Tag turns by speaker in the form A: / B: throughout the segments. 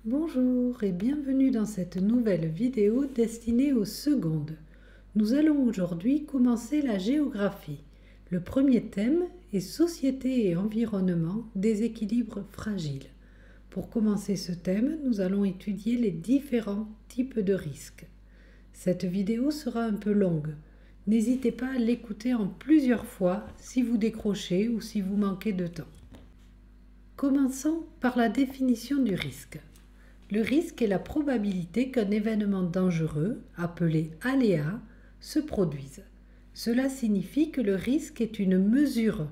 A: Bonjour et bienvenue dans cette nouvelle vidéo destinée aux secondes. Nous allons aujourd'hui commencer la géographie. Le premier thème est Société et environnement, déséquilibre fragile. Pour commencer ce thème, nous allons étudier les différents types de risques. Cette vidéo sera un peu longue. N'hésitez pas à l'écouter en plusieurs fois si vous décrochez ou si vous manquez de temps. Commençons par la définition du risque. Le risque est la probabilité qu'un événement dangereux, appelé aléa, se produise. Cela signifie que le risque est une mesure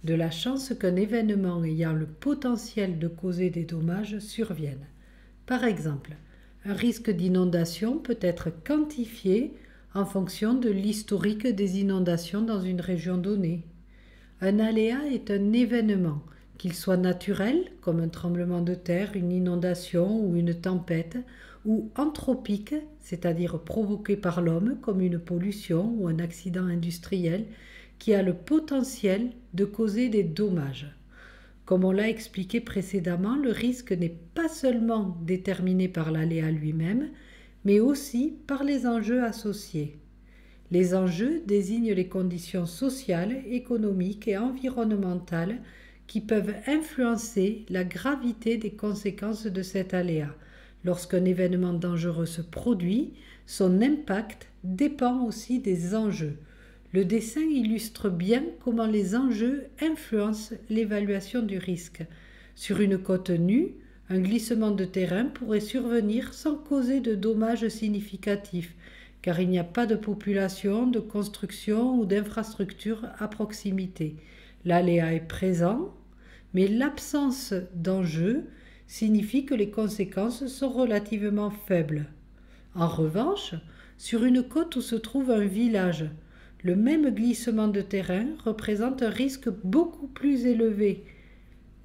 A: de la chance qu'un événement ayant le potentiel de causer des dommages survienne. Par exemple, un risque d'inondation peut être quantifié en fonction de l'historique des inondations dans une région donnée. Un aléa est un événement, qu'il soit naturel, comme un tremblement de terre, une inondation ou une tempête, ou anthropique, c'est-à-dire provoqué par l'homme, comme une pollution ou un accident industriel, qui a le potentiel de causer des dommages. Comme on l'a expliqué précédemment, le risque n'est pas seulement déterminé par l'aléa lui-même, mais aussi par les enjeux associés. Les enjeux désignent les conditions sociales, économiques et environnementales qui peuvent influencer la gravité des conséquences de cet aléa. Lorsqu'un événement dangereux se produit, son impact dépend aussi des enjeux. Le dessin illustre bien comment les enjeux influencent l'évaluation du risque. Sur une côte nue, un glissement de terrain pourrait survenir sans causer de dommages significatifs, car il n'y a pas de population, de construction ou d'infrastructure à proximité. L'aléa est présent, mais l'absence d'enjeu signifie que les conséquences sont relativement faibles. En revanche, sur une côte où se trouve un village, le même glissement de terrain représente un risque beaucoup plus élevé.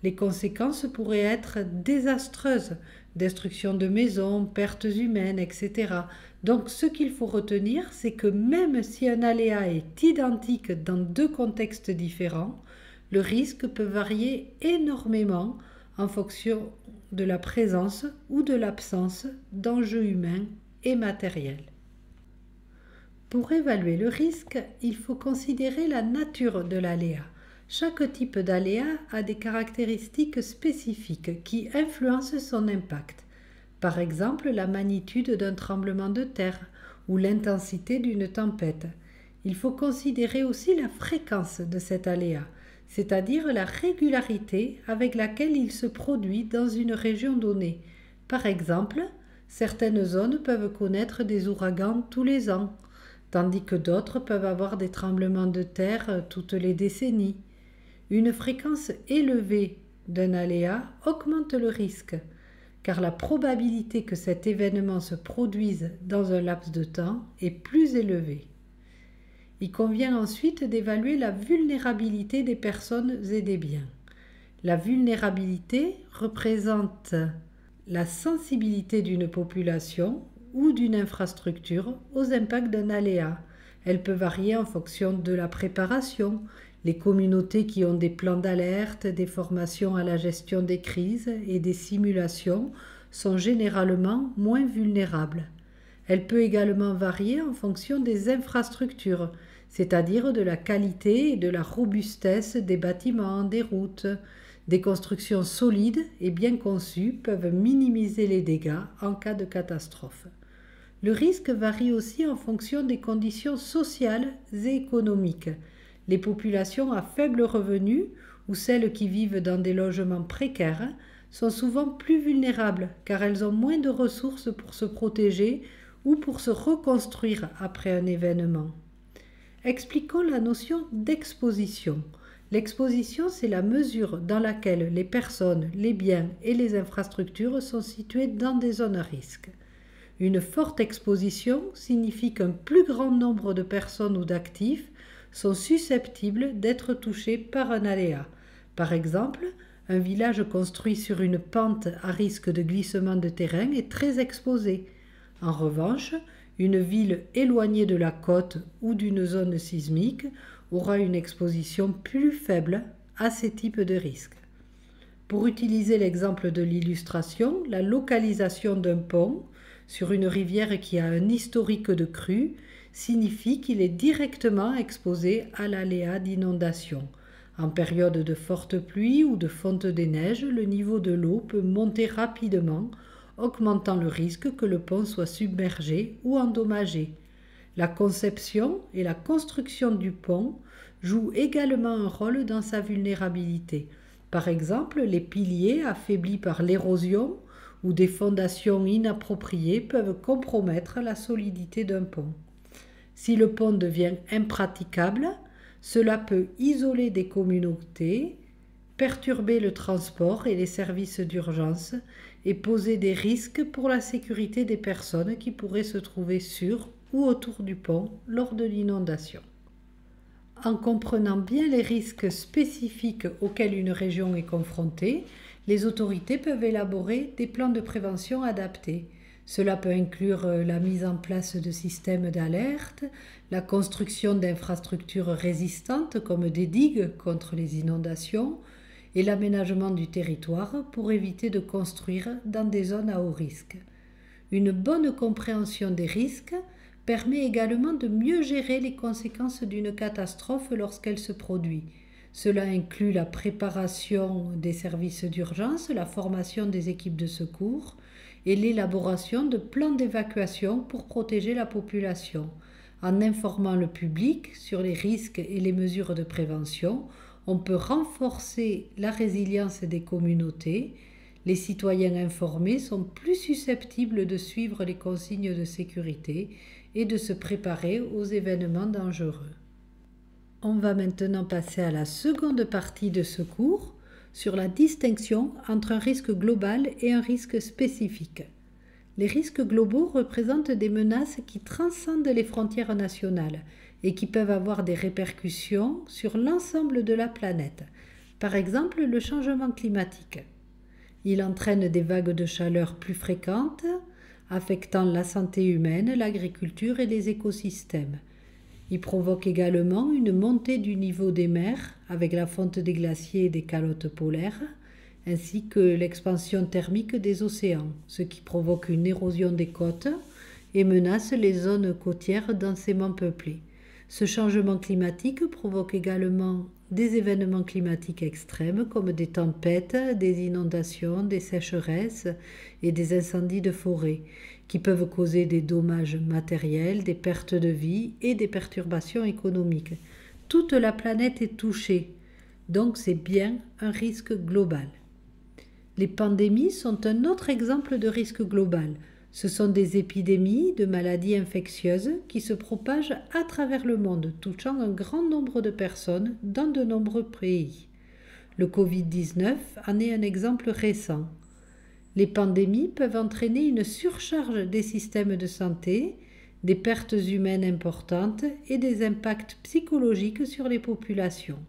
A: Les conséquences pourraient être désastreuses, destruction de maisons, pertes humaines, etc. Donc ce qu'il faut retenir, c'est que même si un aléa est identique dans deux contextes différents, le risque peut varier énormément en fonction de la présence ou de l'absence d'enjeux humains et matériels. Pour évaluer le risque, il faut considérer la nature de l'aléa. Chaque type d'aléa a des caractéristiques spécifiques qui influencent son impact. Par exemple, la magnitude d'un tremblement de terre ou l'intensité d'une tempête. Il faut considérer aussi la fréquence de cet aléa, c'est-à-dire la régularité avec laquelle il se produit dans une région donnée. Par exemple, certaines zones peuvent connaître des ouragans tous les ans, tandis que d'autres peuvent avoir des tremblements de terre toutes les décennies. Une fréquence élevée d'un aléa augmente le risque, car la probabilité que cet événement se produise dans un laps de temps est plus élevée. Il convient ensuite d'évaluer la vulnérabilité des personnes et des biens. La vulnérabilité représente la sensibilité d'une population ou d'une infrastructure aux impacts d'un aléa. Elle peut varier en fonction de la préparation. Les communautés qui ont des plans d'alerte, des formations à la gestion des crises et des simulations sont généralement moins vulnérables. Elle peut également varier en fonction des infrastructures, c'est-à-dire de la qualité et de la robustesse des bâtiments, des routes. Des constructions solides et bien conçues peuvent minimiser les dégâts en cas de catastrophe. Le risque varie aussi en fonction des conditions sociales et économiques. Les populations à faible revenu ou celles qui vivent dans des logements précaires sont souvent plus vulnérables car elles ont moins de ressources pour se protéger ou pour se reconstruire après un événement. Expliquons la notion d'exposition. L'exposition, c'est la mesure dans laquelle les personnes, les biens et les infrastructures sont situés dans des zones à risque. Une forte exposition signifie qu'un plus grand nombre de personnes ou d'actifs sont susceptibles d'être touchés par un aléa. Par exemple, un village construit sur une pente à risque de glissement de terrain est très exposé. En revanche, une ville éloignée de la côte ou d'une zone sismique aura une exposition plus faible à ces types de risques. Pour utiliser l'exemple de l'illustration, la localisation d'un pont sur une rivière qui a un historique de crue signifie qu'il est directement exposé à l'aléa d'inondation. En période de forte pluie ou de fonte des neiges, le niveau de l'eau peut monter rapidement, augmentant le risque que le pont soit submergé ou endommagé. La conception et la construction du pont jouent également un rôle dans sa vulnérabilité. Par exemple, les piliers affaiblis par l'érosion ou des fondations inappropriées peuvent compromettre la solidité d'un pont. Si le pont devient impraticable, cela peut isoler des communautés, perturber le transport et les services d'urgence et poser des risques pour la sécurité des personnes qui pourraient se trouver sur ou autour du pont lors de l'inondation. En comprenant bien les risques spécifiques auxquels une région est confrontée, les autorités peuvent élaborer des plans de prévention adaptés. Cela peut inclure la mise en place de systèmes d'alerte, la construction d'infrastructures résistantes comme des digues contre les inondations et l'aménagement du territoire pour éviter de construire dans des zones à haut risque. Une bonne compréhension des risques permet également de mieux gérer les conséquences d'une catastrophe lorsqu'elle se produit. Cela inclut la préparation des services d'urgence, la formation des équipes de secours et l'élaboration de plans d'évacuation pour protéger la population. En informant le public sur les risques et les mesures de prévention, on peut renforcer la résilience des communautés. Les citoyens informés sont plus susceptibles de suivre les consignes de sécurité et de se préparer aux événements dangereux. On va maintenant passer à la seconde partie de ce cours sur la distinction entre un risque global et un risque spécifique. Les risques globaux représentent des menaces qui transcendent les frontières nationales et qui peuvent avoir des répercussions sur l'ensemble de la planète. Par exemple, le changement climatique. Il entraîne des vagues de chaleur plus fréquentes, affectant la santé humaine, l'agriculture et les écosystèmes. Il provoque également une montée du niveau des mers avec la fonte des glaciers et des calottes polaires, ainsi que l'expansion thermique des océans, ce qui provoque une érosion des côtes et menace les zones côtières densément peuplées. Ce changement climatique provoque également des événements climatiques extrêmes comme des tempêtes, des inondations, des sécheresses et des incendies de forêt qui peuvent causer des dommages matériels, des pertes de vie et des perturbations économiques. Toute la planète est touchée, donc c'est bien un risque global. Les pandémies sont un autre exemple de risque global. Ce sont des épidémies de maladies infectieuses qui se propagent à travers le monde, touchant un grand nombre de personnes dans de nombreux pays. Le Covid-19 en est un exemple récent. Les pandémies peuvent entraîner une surcharge des systèmes de santé, des pertes humaines importantes et des impacts psychologiques sur les populations.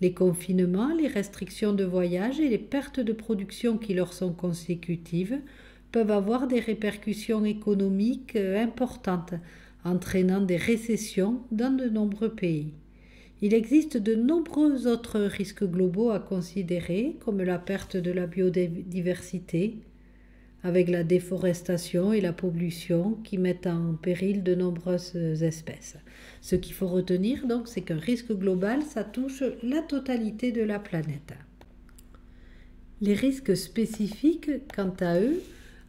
A: Les confinements, les restrictions de voyage et les pertes de production qui leur sont consécutives peuvent avoir des répercussions économiques importantes, entraînant des récessions dans de nombreux pays. Il existe de nombreux autres risques globaux à considérer, comme la perte de la biodiversité, avec la déforestation et la pollution qui mettent en péril de nombreuses espèces. Ce qu'il faut retenir donc, c'est qu'un risque global, ça touche la totalité de la planète. Les risques spécifiques, quant à eux,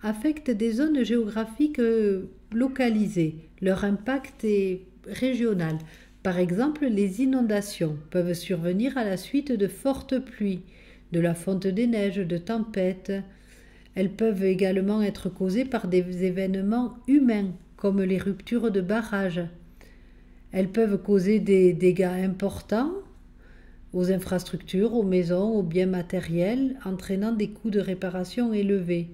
A: affectent des zones géographiques localisées. Leur impact est régional. Par exemple, les inondations peuvent survenir à la suite de fortes pluies, de la fonte des neiges, de tempêtes. Elles peuvent également être causées par des événements humains, comme les ruptures de barrages. Elles peuvent causer des dégâts importants aux infrastructures, aux maisons, aux biens matériels, entraînant des coûts de réparation élevés.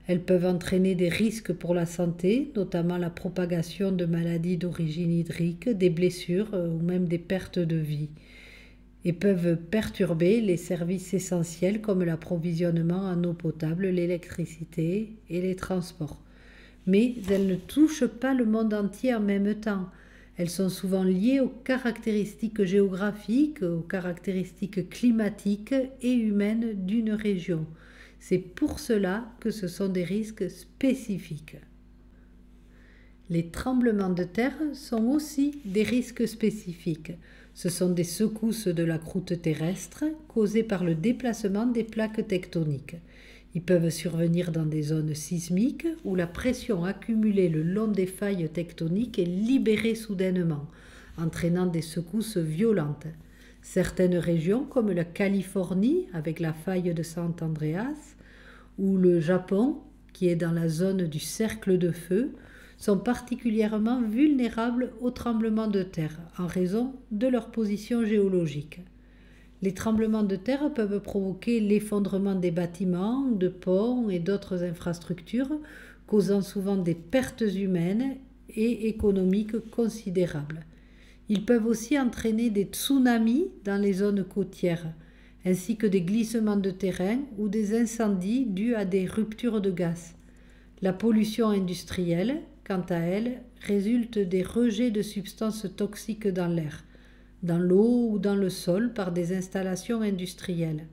A: Elles peuvent entraîner des risques pour la santé, notamment la propagation de maladies d'origine hydrique, des blessures ou même des pertes de vie, et peuvent perturber les services essentiels comme l'approvisionnement en eau potable, l'électricité et les transports. Mais elles ne touchent pas le monde entier en même temps. Elles sont souvent liées aux caractéristiques géographiques, aux caractéristiques climatiques et humaines d'une région. C'est pour cela que ce sont des risques spécifiques. Les tremblements de terre sont aussi des risques spécifiques. Ce sont des secousses de la croûte terrestre causées par le déplacement des plaques tectoniques. Ils peuvent survenir dans des zones sismiques où la pression accumulée le long des failles tectoniques est libérée soudainement, entraînant des secousses violentes. Certaines régions, comme la Californie avec la faille de San Andreas, ou le Japon, qui est dans la zone du cercle de feu, sont particulièrement vulnérables aux tremblements de terre en raison de leur position géologique. Les tremblements de terre peuvent provoquer l'effondrement des bâtiments, de ponts et d'autres infrastructures, causant souvent des pertes humaines et économiques considérables. Ils peuvent aussi entraîner des tsunamis dans les zones côtières, ainsi que des glissements de terrain ou des incendies dus à des ruptures de gaz. La pollution industrielle, quant à elle, résulte des rejets de substances toxiques dans l'air, dans l'eau ou dans le sol par des installations industrielles.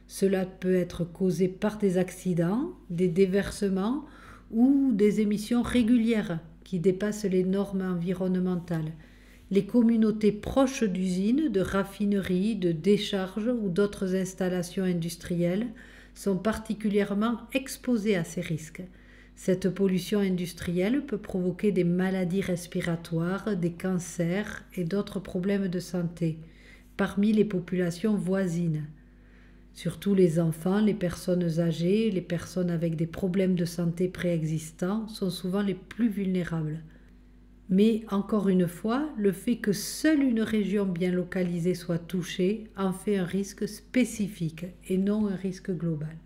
A: Cela peut être causé par des accidents, des déversements ou des émissions régulières qui dépassent les normes environnementales. Les communautés proches d'usines, de raffineries, de décharges ou d'autres installations industrielles sont particulièrement exposées à ces risques. Cette pollution industrielle peut provoquer des maladies respiratoires, des cancers et d'autres problèmes de santé parmi les populations voisines. Surtout les enfants, les personnes âgées, les personnes avec des problèmes de santé préexistants sont souvent les plus vulnérables. Mais encore une fois, le fait que seule une région bien localisée soit touchée en fait un risque spécifique et non un risque global.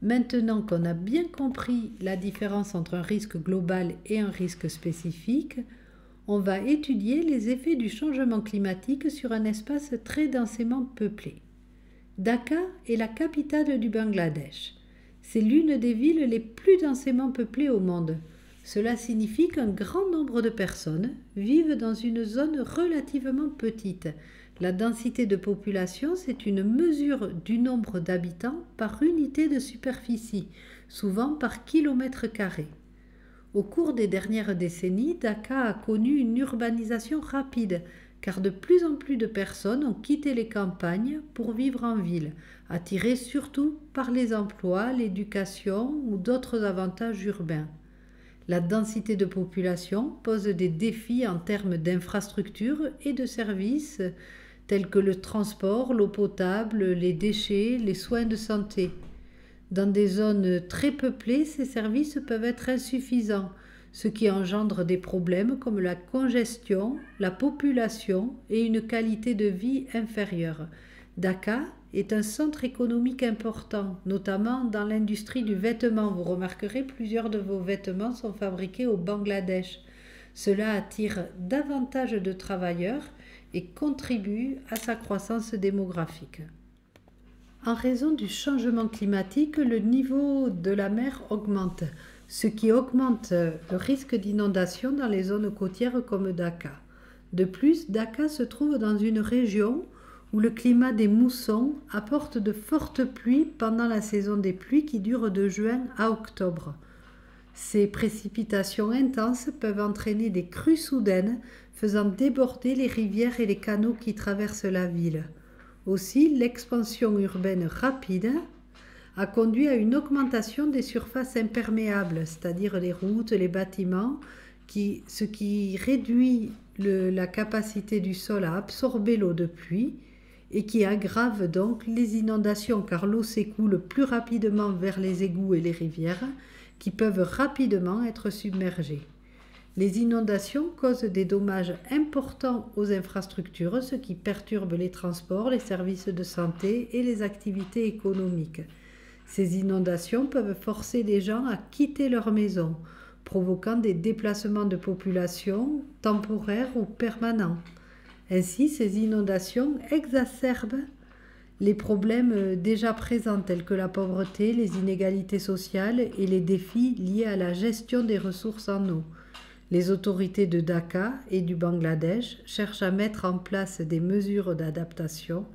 A: Maintenant qu'on a bien compris la différence entre un risque global et un risque spécifique, on va étudier les effets du changement climatique sur un espace très densément peuplé. Dhaka est la capitale du Bangladesh. C'est l'une des villes les plus densément peuplées au monde. Cela signifie qu'un grand nombre de personnes vivent dans une zone relativement petite. La densité de population, c'est une mesure du nombre d'habitants par unité de superficie, souvent par kilomètre carré. Au cours des dernières décennies, Dhaka a connu une urbanisation rapide, car de plus en plus de personnes ont quitté les campagnes pour vivre en ville, attirées surtout par les emplois, l'éducation ou d'autres avantages urbains. La densité de population pose des défis en termes d'infrastructures et de services tels que le transport, l'eau potable, les déchets, les soins de santé. Dans des zones très peuplées, ces services peuvent être insuffisants, ce qui engendre des problèmes comme la congestion, la population et une qualité de vie inférieure. Dhaka est un centre économique important, notamment dans l'industrie du vêtement. Vous remarquerez, plusieurs de vos vêtements sont fabriqués au Bangladesh. Cela attire davantage de travailleurs et contribue à sa croissance démographique. En raison du changement climatique, le niveau de la mer augmente, ce qui augmente le risque d'inondation dans les zones côtières comme Dhaka. De plus, Dhaka se trouve dans une région où le climat des moussons apporte de fortes pluies pendant la saison des pluies qui dure de juin à octobre. Ces précipitations intenses peuvent entraîner des crues soudaines, faisant déborder les rivières et les canaux qui traversent la ville. Aussi, l'expansion urbaine rapide a conduit à une augmentation des surfaces imperméables, c'est-à-dire les routes, les bâtiments, ce qui réduit la capacité du sol à absorber l'eau de pluie et qui aggrave donc les inondations, car l'eau s'écoule plus rapidement vers les égouts et les rivières, qui peuvent rapidement être submergées. Les inondations causent des dommages importants aux infrastructures, ce qui perturbe les transports, les services de santé et les activités économiques. Ces inondations peuvent forcer les gens à quitter leur maison, provoquant des déplacements de population temporaires ou permanents. Ainsi, ces inondations exacerbent les problèmes déjà présents tels que la pauvreté, les inégalités sociales et les défis liés à la gestion des ressources en eau. Les autorités de Dhaka et du Bangladesh cherchent à mettre en place des mesures d'adaptation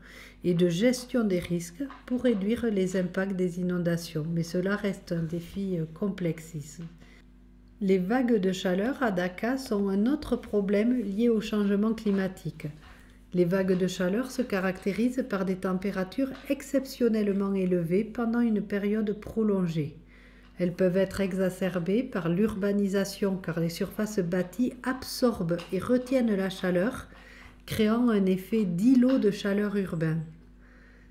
A: et de gestion des risques pour réduire les impacts des inondations, mais cela reste un défi complexe. Les vagues de chaleur à Dhaka sont un autre problème lié au changement climatique. Les vagues de chaleur se caractérisent par des températures exceptionnellement élevées pendant une période prolongée. Elles peuvent être exacerbées par l'urbanisation car les surfaces bâties absorbent et retiennent la chaleur, créant un effet d'îlot de chaleur urbain.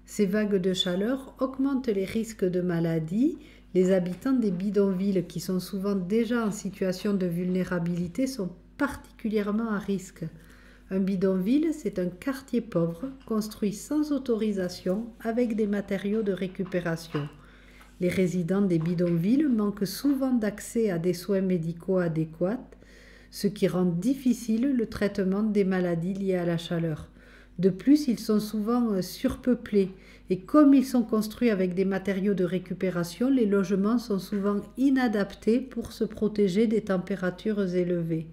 A: Ces vagues de chaleur augmentent les risques de maladies. Les habitants des bidonvilles, qui sont souvent déjà en situation de vulnérabilité, sont particulièrement à risque. Un bidonville, c'est un quartier pauvre, construit sans autorisation, avec des matériaux de récupération. Les résidents des bidonvilles manquent souvent d'accès à des soins médicaux adéquats, ce qui rend difficile le traitement des maladies liées à la chaleur. De plus, ils sont souvent surpeuplés et comme ils sont construits avec des matériaux de récupération, les logements sont souvent inadaptés pour se protéger des températures élevées.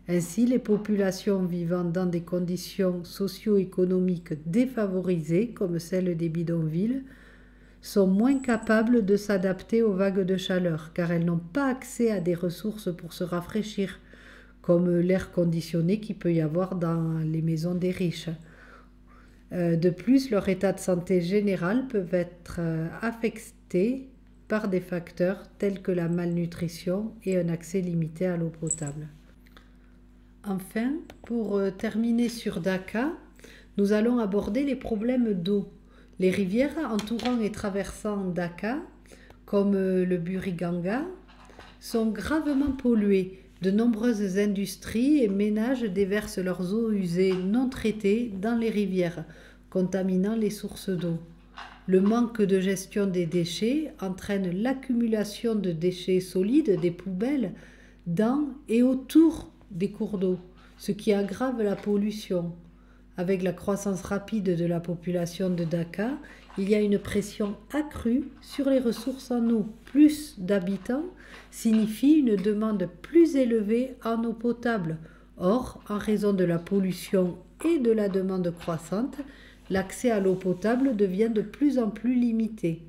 A: Ainsi, les populations vivant dans des conditions socio-économiques défavorisées, comme celles des bidonvilles, sont moins capables de s'adapter aux vagues de chaleur, car elles n'ont pas accès à des ressources pour se rafraîchir, comme l'air conditionné qu'il peut y avoir dans les maisons des riches. De plus, leur état de santé général peut être affecté par des facteurs tels que la malnutrition et un accès limité à l'eau potable. Enfin, pour terminer sur Dhaka, nous allons aborder les problèmes d'eau. Les rivières entourant et traversant Dhaka, comme le Buriganga, sont gravement polluées. De nombreuses industries et ménages déversent leurs eaux usées non traitées dans les rivières, contaminant les sources d'eau. Le manque de gestion des déchets entraîne l'accumulation de déchets solides des poubelles dans et autour des cours d'eau, ce qui aggrave la pollution. Avec la croissance rapide de la population de Dhaka, il y a une pression accrue sur les ressources en eau. Plus d'habitants signifie une demande plus élevée en eau potable. Or, en raison de la pollution et de la demande croissante, l'accès à l'eau potable devient de plus en plus limité.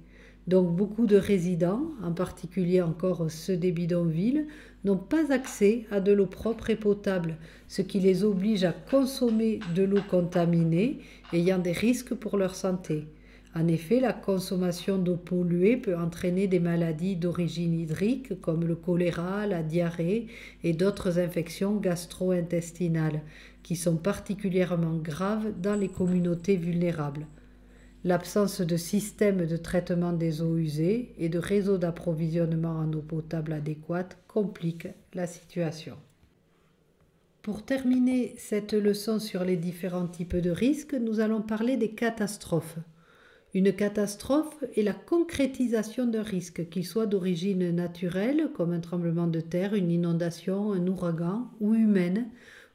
A: Donc beaucoup de résidents, en particulier encore ceux des bidonvilles, n'ont pas accès à de l'eau propre et potable, ce qui les oblige à consommer de l'eau contaminée, ayant des risques pour leur santé. En effet, la consommation d'eau polluée peut entraîner des maladies d'origine hydrique comme le choléra, la diarrhée et d'autres infections gastro-intestinales qui sont particulièrement graves dans les communautés vulnérables. L'absence de système de traitement des eaux usées et de réseau d'approvisionnement en eau potable adéquate complique la situation. Pour terminer cette leçon sur les différents types de risques, nous allons parler des catastrophes. Une catastrophe est la concrétisation d'un risque, qu'il soit d'origine naturelle, comme un tremblement de terre, une inondation, un ouragan, ou humaine,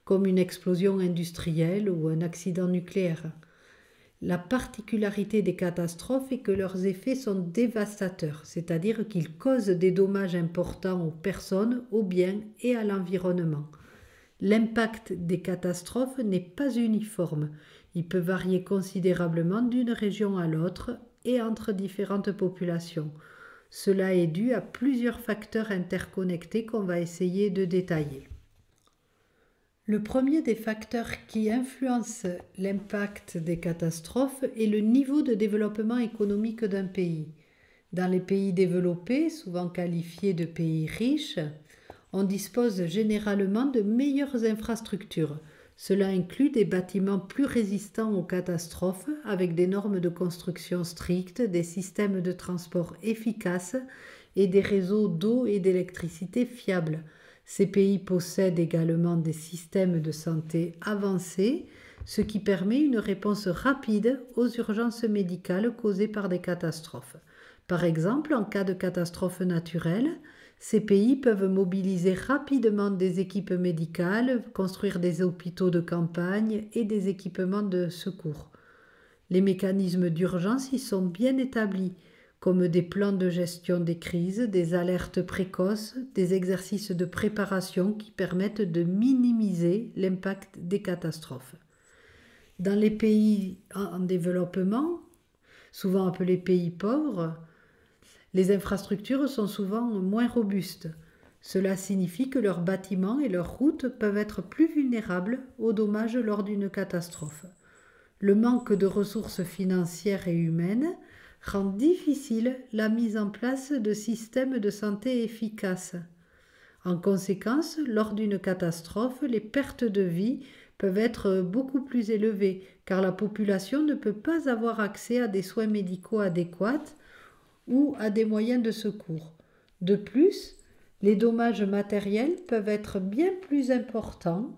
A: comme une explosion industrielle ou un accident nucléaire. La particularité des catastrophes est que leurs effets sont dévastateurs, c'est-à-dire qu'ils causent des dommages importants aux personnes, aux biens et à l'environnement. L'impact des catastrophes n'est pas uniforme. Il peut varier considérablement d'une région à l'autre et entre différentes populations. Cela est dû à plusieurs facteurs interconnectés qu'on va essayer de détailler. Le premier des facteurs qui influence l'impact des catastrophes est le niveau de développement économique d'un pays. Dans les pays développés, souvent qualifiés de pays riches, on dispose généralement de meilleures infrastructures. Cela inclut des bâtiments plus résistants aux catastrophes, avec des normes de construction strictes, des systèmes de transport efficaces et des réseaux d'eau et d'électricité fiables. Ces pays possèdent également des systèmes de santé avancés, ce qui permet une réponse rapide aux urgences médicales causées par des catastrophes. Par exemple, en cas de catastrophe naturelle, ces pays peuvent mobiliser rapidement des équipes médicales, construire des hôpitaux de campagne et des équipements de secours. Les mécanismes d'urgence y sont bien établis, comme des plans de gestion des crises, des alertes précoces, des exercices de préparation qui permettent de minimiser l'impact des catastrophes. Dans les pays en développement, souvent appelés pays pauvres, les infrastructures sont souvent moins robustes. Cela signifie que leurs bâtiments et leurs routes peuvent être plus vulnérables aux dommages lors d'une catastrophe. Le manque de ressources financières et humaines rend difficile la mise en place de systèmes de santé efficaces. En conséquence, lors d'une catastrophe, les pertes de vie peuvent être beaucoup plus élevées car la population ne peut pas avoir accès à des soins médicaux adéquats ou à des moyens de secours. De plus, les dommages matériels peuvent être bien plus importants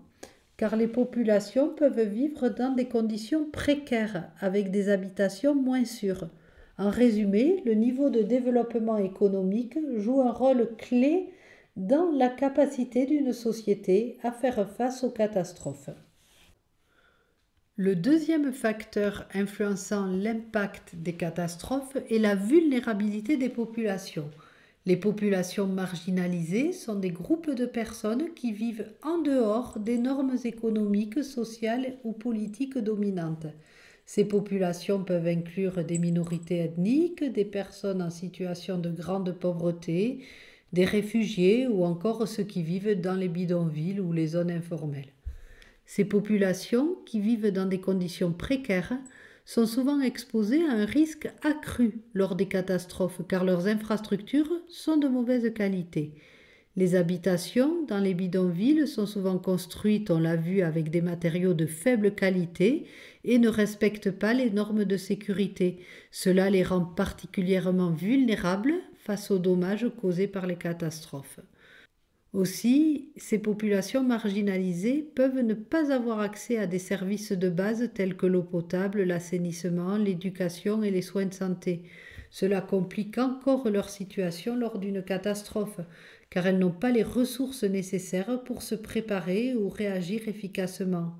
A: car les populations peuvent vivre dans des conditions précaires avec des habitations moins sûres. En résumé, le niveau de développement économique joue un rôle clé dans la capacité d'une société à faire face aux catastrophes. Le deuxième facteur influençant l'impact des catastrophes est la vulnérabilité des populations. Les populations marginalisées sont des groupes de personnes qui vivent en dehors des normes économiques, sociales ou politiques dominantes. Ces populations peuvent inclure des minorités ethniques, des personnes en situation de grande pauvreté, des réfugiés ou encore ceux qui vivent dans les bidonvilles ou les zones informelles. Ces populations, qui vivent dans des conditions précaires, sont souvent exposées à un risque accru lors des catastrophes car leurs infrastructures sont de mauvaise qualité. Les habitations dans les bidonvilles sont souvent construites, on l'a vu, avec des matériaux de faible qualité et ne respectent pas les normes de sécurité. Cela les rend particulièrement vulnérables face aux dommages causés par les catastrophes. Aussi, ces populations marginalisées peuvent ne pas avoir accès à des services de base tels que l'eau potable, l'assainissement, l'éducation et les soins de santé. Cela complique encore leur situation lors d'une catastrophe, car elles n'ont pas les ressources nécessaires pour se préparer ou réagir efficacement.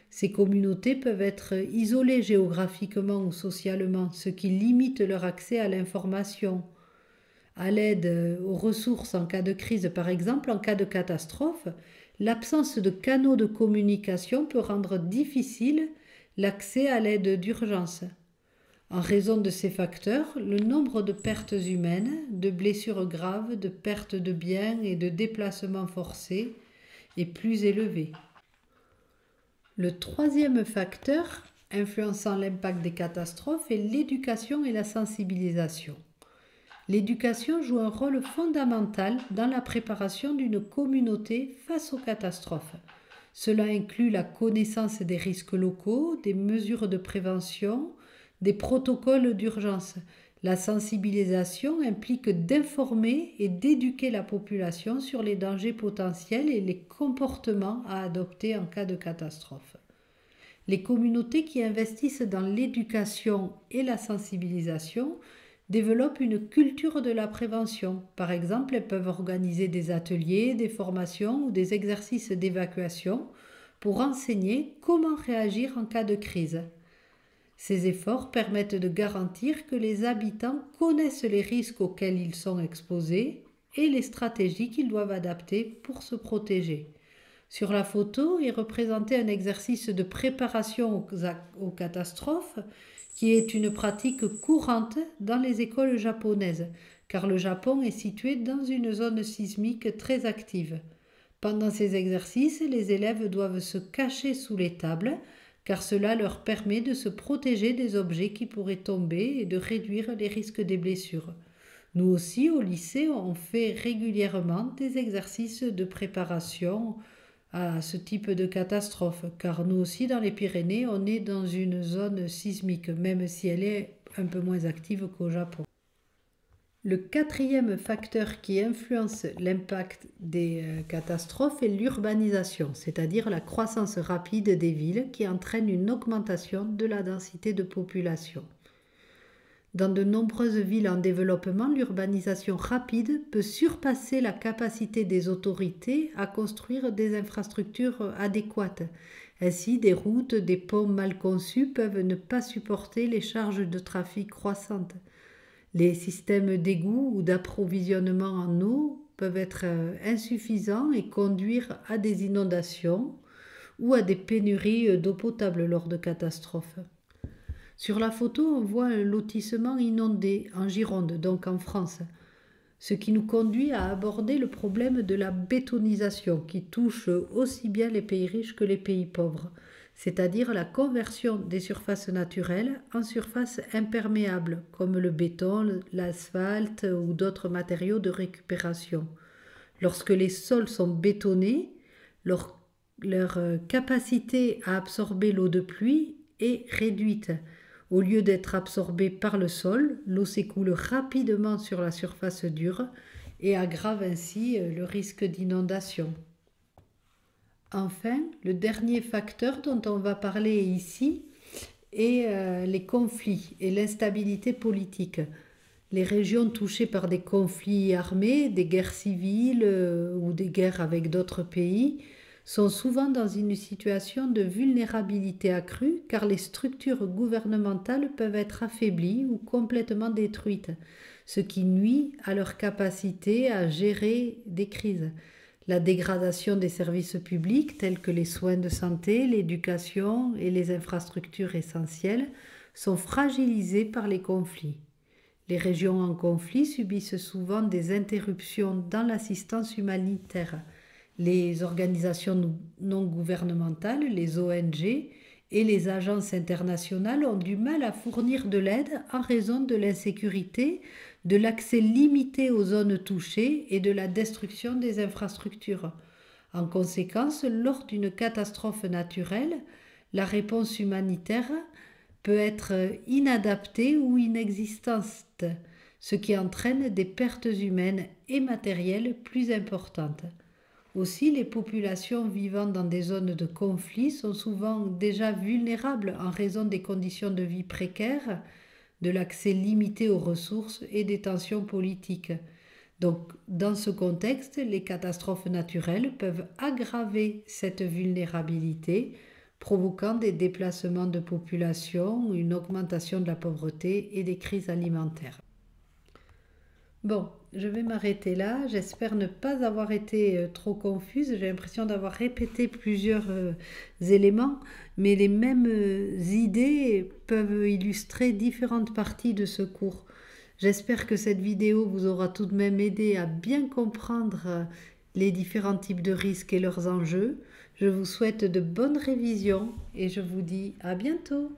A: Ces communautés peuvent être isolées géographiquement ou socialement, ce qui limite leur accès à l'information, à l'aide aux ressources en cas de crise. Par exemple, en cas de catastrophe, l'absence de canaux de communication peut rendre difficile l'accès à l'aide d'urgence. En raison de ces facteurs, le nombre de pertes humaines, de blessures graves, de pertes de biens et de déplacements forcés est plus élevé. Le troisième facteur influençant l'impact des catastrophes est l'éducation et la sensibilisation. L'éducation joue un rôle fondamental dans la préparation d'une communauté face aux catastrophes. Cela inclut la connaissance des risques locaux, des mesures de prévention, des protocoles d'urgence. La sensibilisation implique d'informer et d'éduquer la population sur les dangers potentiels et les comportements à adopter en cas de catastrophe. Les communautés qui investissent dans l'éducation et la sensibilisation développent une culture de la prévention. Par exemple, elles peuvent organiser des ateliers, des formations ou des exercices d'évacuation pour enseigner comment réagir en cas de crise. Ces efforts permettent de garantir que les habitants connaissent les risques auxquels ils sont exposés et les stratégies qu'ils doivent adapter pour se protéger. Sur la photo est représenté un exercice de préparation aux catastrophes qui est une pratique courante dans les écoles japonaises, car le Japon est situé dans une zone sismique très active. Pendant ces exercices, les élèves doivent se cacher sous les tables, car cela leur permet de se protéger des objets qui pourraient tomber et de réduire les risques des blessures. Nous aussi, au lycée, on fait régulièrement des exercices de préparation à ce type de catastrophe, car nous aussi, dans les Pyrénées, on est dans une zone sismique, même si elle est un peu moins active qu'au Japon. Le quatrième facteur qui influence l'impact des catastrophes est l'urbanisation, c'est-à-dire la croissance rapide des villes qui entraîne une augmentation de la densité de population. Dans de nombreuses villes en développement, l'urbanisation rapide peut surpasser la capacité des autorités à construire des infrastructures adéquates. Ainsi, des routes, des ponts mal conçus peuvent ne pas supporter les charges de trafic croissantes. Les systèmes d'égout ou d'approvisionnement en eau peuvent être insuffisants et conduire à des inondations ou à des pénuries d'eau potable lors de catastrophes. Sur la photo, on voit un lotissement inondé en Gironde, donc en France, ce qui nous conduit à aborder le problème de la bétonisation qui touche aussi bien les pays riches que les pays pauvres, c'est-à-dire la conversion des surfaces naturelles en surfaces imperméables, comme le béton, l'asphalte ou d'autres matériaux de récupération. Lorsque les sols sont bétonnés, leur capacité à absorber l'eau de pluie est réduite. Au lieu d'être absorbée par le sol, l'eau s'écoule rapidement sur la surface dure et aggrave ainsi le risque d'inondation. Enfin, le dernier facteur dont on va parler ici est les conflits et l'instabilité politique. Les régions touchées par des conflits armés, des guerres civiles ou des guerres avec d'autres pays sont souvent dans une situation de vulnérabilité accrue car les structures gouvernementales peuvent être affaiblies ou complètement détruites, ce qui nuit à leur capacité à gérer des crises. La dégradation des services publics tels que les soins de santé, l'éducation et les infrastructures essentielles sont fragilisés par les conflits. Les régions en conflit subissent souvent des interruptions dans l'assistance humanitaire. Les organisations non gouvernementales, les ONG et les agences internationales ont du mal à fournir de l'aide en raison de l'insécurité, de l'accès limité aux zones touchées et de la destruction des infrastructures. En conséquence, lors d'une catastrophe naturelle, la réponse humanitaire peut être inadaptée ou inexistante, ce qui entraîne des pertes humaines et matérielles plus importantes. Aussi, les populations vivant dans des zones de conflit sont souvent déjà vulnérables en raison des conditions de vie précaires, de l'accès limité aux ressources et des tensions politiques. Donc, dans ce contexte, les catastrophes naturelles peuvent aggraver cette vulnérabilité, provoquant des déplacements de population, une augmentation de la pauvreté et des crises alimentaires. Bon, je vais m'arrêter là. J'espère ne pas avoir été trop confuse. J'ai l'impression d'avoir répété plusieurs éléments, mais les mêmes idées peuvent illustrer différentes parties de ce cours. J'espère que cette vidéo vous aura tout de même aidé à bien comprendre les différents types de risques et leurs enjeux. Je vous souhaite de bonnes révisions et je vous dis à bientôt.